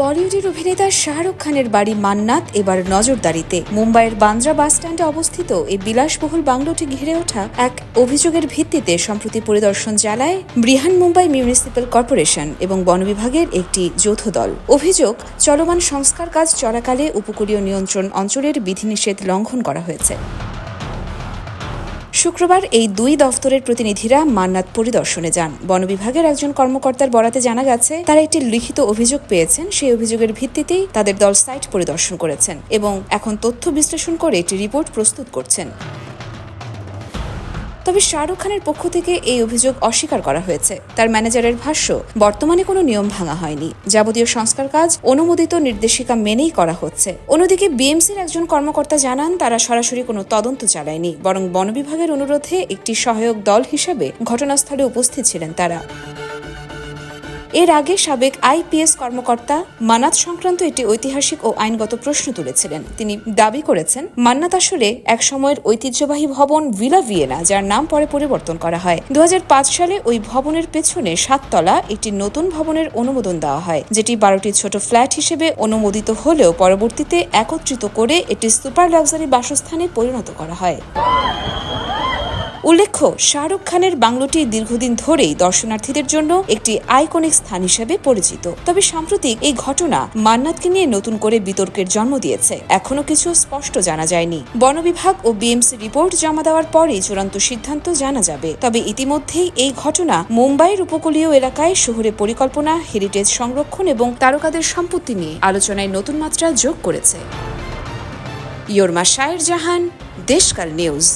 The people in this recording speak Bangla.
বলিউডের অভিনেতা শাহরুখ খানের বাড়ি মান্নাত এবার নজরদারিতে। মুম্বাইয়ের বান্দ্রা বাস স্ট্যান্ডে অবস্থিত এই বিলাসবহুল বাংলোটি ঘিরে ওঠা এক অভিযোগের ভিত্তিতে সম্প্রতি পরিদর্শন চালায় বৃহন মুম্বাই মিউনিসিপ্যাল কর্পোরেশন এবং বন বিভাগের একটি যৌথ দল। অভিযোগ, চলমান সংস্কার কাজ চলাকালে উপকূলীয় নিয়ন্ত্রণ অঞ্চলের বিধিনিষেধ লঙ্ঘন করা হয়েছে। শুক্রবার এই দুই দফতরের প্রতিনিধিরা মান্নাত পরিদর্শনে যান। বন বিভাগের একজন কর্মকর্তার বরাতে জানা গেছে, তারা একটি লিখিত অভিযোগ পেয়েছেন। সেই অভিযোগের ভিত্তিতেই তাদের দল সাইট পরিদর্শন করেছেন এবং এখন তথ্য বিশ্লেষণ করে একটি রিপোর্ট প্রস্তুত করছেন। তবে শাহরুখ খানের পক্ষ থেকে এই অভিযোগ অস্বীকার করা হয়েছে। তার ম্যানেজারের ভাষ্য, বর্তমানে কোনো নিয়ম ভাঙা হয়নি, যাবতীয় সংস্কার কাজ অনুমোদিত নির্দেশিকা মেনেই করা হচ্ছে। অন্যদিকে বিএমসির একজন কর্মকর্তা জানান, তারা সরাসরি কোনো তদন্ত চালায়নি, বরং বন বিভাগের অনুরোধে একটি সহায়ক দল হিসেবে ঘটনাস্থলে উপস্থিত ছিলেন তারা। এর আগে সাবেক আইপিএস কর্মকর্তা মান্নাত সংক্রান্ত একটি ঐতিহাসিক ও আইনগত প্রশ্ন তুলেছিলেন। তিনি দাবি করেছেন, মান্নাত আসলে এক সময়ের ঐতিহ্যবাহী ভবন ভিলা ভিয়েনা, যার নাম পরে পরিবর্তন করা হয়। 2005 সালে ওই ভবনের পেছনে 7 তলা একটি নতুন ভবনের অনুমোদন দেওয়া হয়, যেটি 12টি ছোট ফ্ল্যাট হিসেবে অনুমোদিত হলেও পরবর্তীতে একত্রিত করে একটি সুপার লাক্সারি বাসস্থানে পরিণত করা হয়। উল্লেখ্য, শাহরুখ খানের বাংলোটি দীর্ঘদিন ধরেই দর্শনার্থীদের জন্য একটি আইকনিক স্থান হিসেবে পরিচিত। তবে সাম্প্রতিক এই ঘটনা মান্নাতকে নিয়ে নতুন করে বিতর্কের জন্ম দিয়েছে। এখনো কিছু স্পষ্ট জানা যায়নি। বন বিভাগ ও বিএমসি রিপোর্ট জমা দেওয়ার পরেই চূড়ান্ত সিদ্ধান্ত জানা যাবে। তবে ইতিমধ্যেই এই ঘটনা মুম্বাইয়ের উপকূলীয় এলাকায় শহুরে পরিকল্পনা, হেরিটেজ সংরক্ষণ এবং তারকাদের সম্পত্তি নিয়ে আলোচনায় নতুন মাত্রা যোগ করেছে। ইয়োরমা শায়ের জাহান, দেশকাল নিউজ।